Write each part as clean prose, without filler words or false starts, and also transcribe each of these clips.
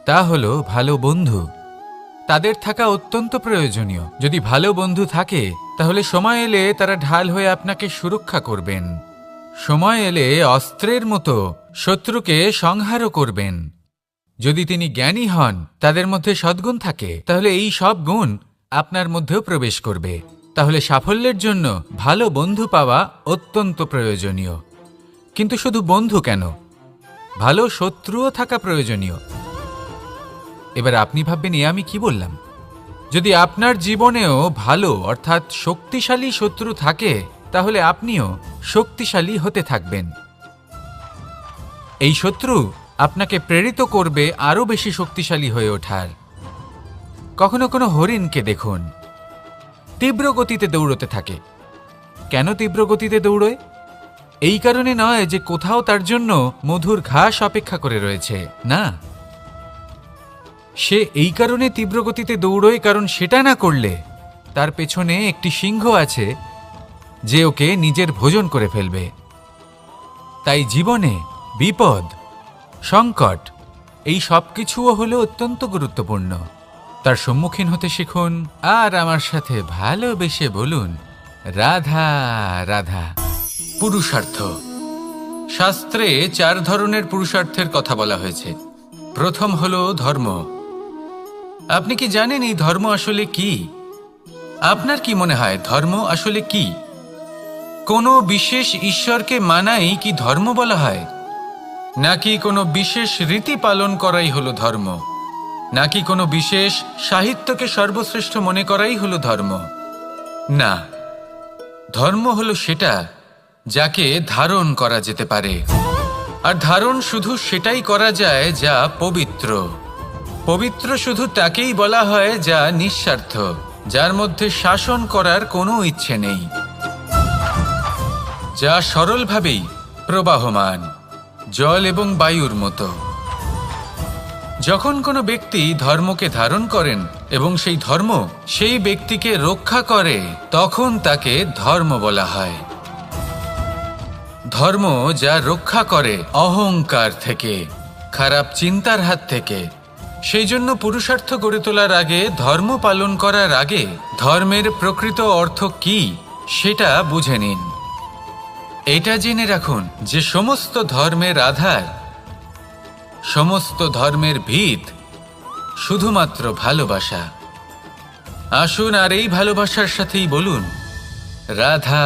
তা হলো ভালো বন্ধু। তাদের থাকা অত্যন্ত প্রয়োজনীয়। যদি ভালো বন্ধু থাকে তাহলে সময় এলে তারা ঢাল হয়ে আপনাকে সুরক্ষা করবেন। সময় এলে অস্ত্রের মতো শত্রুকে সংহারও করবেন। যদি তিনি জ্ঞানী হন, তাদের মধ্যে সদ্গুণ থাকে, তাহলে এই সব গুণ আপনার মধ্যেও প্রবেশ করবে। তাহলে সাফল্যের জন্য ভালো বন্ধু পাওয়া অত্যন্ত প্রয়োজনীয়। কিন্তু শুধু বন্ধু কেন, ভালো শত্রুও থাকা প্রয়োজনীয়। এবার আপনি ভাববেন, আমি কি বললাম? যদি আপনার জীবনেও ভালো অর্থাৎ শক্তিশালী শত্রু থাকে, তাহলে আপনিও শক্তিশালী হতে থাকবেন। এই শত্রু আপনাকে প্রেরিত করবে আরও বেশি শক্তিশালী হয়ে ওঠার। কখনো কোনো হরিণকে দেখুন, তীব্র গতিতে দৌড়তে থাকে। কেন তীব্র গতিতে দৌড়য়? এই কারণে নয় যে কোথাও তার জন্য মধুর ঘাস অপেক্ষা করে রয়েছে, না। সে এই কারণে তীব্র গতিতে দৌড়য় কারণ সেটা না করলে তার পেছনে একটি সিংহ আছে যে ওকে নিজের ভোজন করে ফেলবে। তাই জীবনে বিপদ, সংকট, এই সব কিছুও হলো অত্যন্ত গুরুত্বপূর্ণ। তার সম্মুখীন হতে শিখুন আর আমার সাথে ভালোবেসে বলুন, রাধা রাধা। পুরুষার্থ। শাস্ত্রে 4 ধরনের পুরুষার্থের কথা বলা হয়েছে। প্রথম হলো ধর্ম। আপনি কি জানেন এই ধর্ম আসলে কি? আপনার কি মনে হয় ধর্ম আসলে কি? কোনো বিশেষ ঈশ্বরকে মানাই কি ধর্ম বলা হয়? নাকি কোনো বিশেষ রীতি পালন করাই হলো ধর্ম? নাকি কোনো বিশেষ সাহিত্যকে সর্বশ্রেষ্ঠ মনে করাই হলো ধর্ম? না, ধর্ম হলো সেটা যাকে ধারণ করা যেতে পারে। আর ধারণ শুধু সেটাই করা যায় যা পবিত্র। পবিত্র শুধু তাকেই বলা হয় যা নিঃস্বার্থ, যার মধ্যে শাসন করার কোনো ইচ্ছে নেই, যা সরলভাবেই প্রবাহমান, জল এবং বায়ুর মতো। যখন কোনো ব্যক্তি ধর্মকে ধারণ করেন এবং সেই ধর্ম সেই ব্যক্তিকে রক্ষা করে, তখন তাকে ধর্ম বলা হয়। ধর্ম যা রক্ষা করে অহংকার থেকে, খারাপ চিন্তার হাত থেকে। সেই জন্য পুরুষার্থ গড়ে তোলার আগে, ধর্ম পালন করার আগে ধর্মের প্রকৃত অর্থ কি সেটা বুঝে নিন। এটা জেনে রাখুন যে সমস্ত ধর্মের আধার, সমস্ত ধর্মের ভিত শুধুমাত্র ভালোবাসা। আসুন আর এই ভালোবাসার সাথেই বলুন, রাধা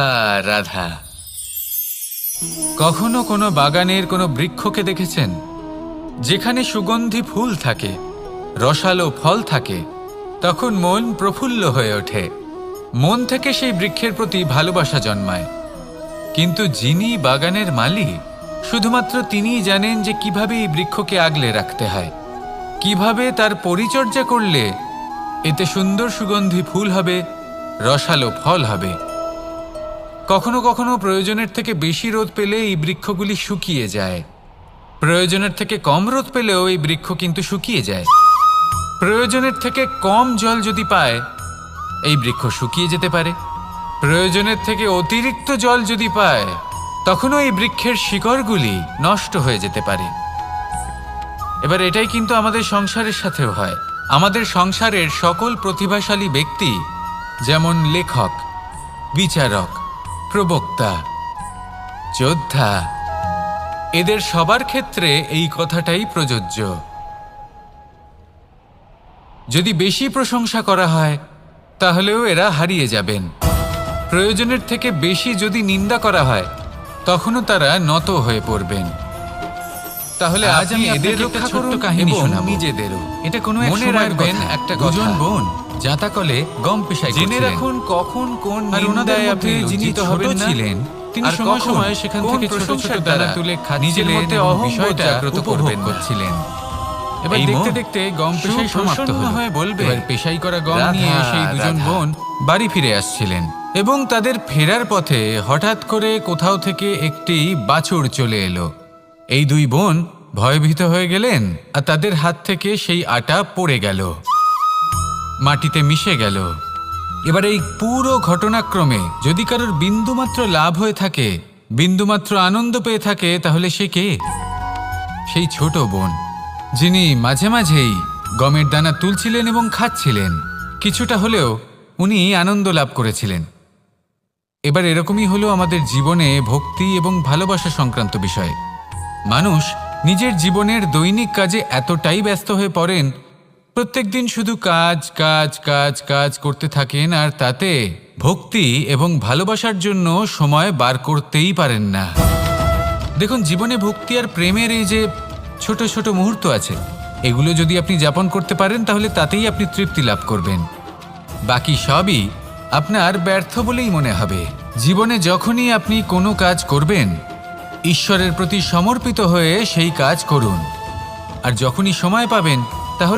রাধা। কখনো কোনো বাগানের কোনো বৃক্ষকে দেখেছেন যেখানে সুগন্ধি ফুল থাকে, রসালো ফল থাকে? তখন মন প্রফুল্ল হয়ে ওঠে, মন থেকে সেই বৃক্ষের প্রতি ভালোবাসা জন্মায়। কিন্তু যিনি বাগানের মালিক, শুধুমাত্র তিনিই জানেন যে কিভাবে এই বৃক্ষকে আগলে রাখতে হয়, কিভাবে তার পরিচর্যা করলে এতে সুন্দর সুগন্ধি ফুল হবে, রসালো ফল হবে। কখনো কখনো প্রয়োজনের থেকে বেশি রোদ পেলে এই বৃক্ষগুলি শুকিয়ে যায়। প্রয়োজনের থেকে কম রোদ পেলেও এই বৃক্ষ কিন্তু শুকিয়ে যায়। প্রয়োজনের থেকে কম জল যদি পায়, এই বৃক্ষ শুকিয়ে যেতে পারে। প্রয়োজনের থেকে অতিরিক্ত জল যদি পায়, তখনও এই বৃক্ষের শিকড়গুলি নষ্ট হয়ে যেতে পারে। এবার এটাই কিন্তু আমাদের সংসারের সাথেও হয়। আমাদের সংসারের সকল প্রতিভাশালী ব্যক্তি, যেমন লেখক, বিচারক, প্রবক্তা, যোদ্ধা, এদের সবার ক্ষেত্রে এই কথাটাই প্রযোজ্য। যদি বেশি প্রশংসা করা হয় তাহলেও এরা হারিয়ে যাবেন। প্রয়োজনের থেকে বেশি যদি নিন্দা করা হয়, তখনও তারা নত হয়ে পড়বেন। তাহলে আজ আমি এদের একটা ছোট্ট কাহিনী শোনাবো, নিজেদেরও। এটা কোনো এক মনে রাখবেন, একটা দুজন বোন জাতাকলে গম পেশাই করছিলেন। জেনে রাখুন কখন কোন নিন্দায় আপনি লজ্জিত হবেন ছিলেন। তিনি সময় সময় সেখান থেকে ছোট ছোট দানা তুলে নিজের মধ্যে বিষয়টা উপভোগ করছিলেন। এবার দেখতে দেখতে গম পেশাই সমাপ্ত হয়ে বলবে, এবার পেশাই করা গম নিয়ে সেই দুজন বোন বাড়ি ফিরে আসছিলেন এবং তাদের ফেরার পথে হঠাৎ করে কোথাও থেকে একটি বাছুর চলে এলো। এই দুই বোন ভয়ভীত হয়ে গেলেন আর তাদের হাত থেকে সেই আটা পড়ে গেল, মাটিতে মিশে গেল। এবার এই পুরো ঘটনাক্রমে যদি কারোর বিন্দুমাত্র লাভ হয়ে থাকে, বিন্দুমাত্র আনন্দ পেয়ে থাকে, তাহলে সে কে? সেই ছোট বোন যিনি মাঝে মাঝেই গমের দানা তুলছিলেন এবং খাচ্ছিলেন। কিছুটা হলেও উনি আনন্দ লাভ করেছিলেন। এবার এরকমই হলো আমাদের জীবনে ভক্তি এবং ভালোবাসা সংক্রান্ত বিষয়। মানুষ নিজের জীবনের দৈনিক কাজে এতটাই ব্যস্ত হয়ে পড়েন, প্রত্যেকদিন শুধু কাজ কাজ কাজ কাজ করতে থাকেন, আর তাতে ভক্তি এবং ভালোবাসার জন্য সময় বার করতেই পারেন না। দেখুন, জীবনে ভক্তি আর প্রেমের এই যে ছোট ছোট মুহূর্ত আছে, এগুলো যদি আপনি যাপন করতে পারেন তাহলে তাতেই আপনি তৃপ্তি লাভ করবেন। বাকি সবই আপনার ব্যর্থ বলেই মনে হবে। জীবনে যখনই আপনি কোনো কাজ করবেন, ঈশ্বরের প্রতি সমর্পিত হয়ে সেই কাজ করুন, আর যখনই সময় পাবেন তাহলে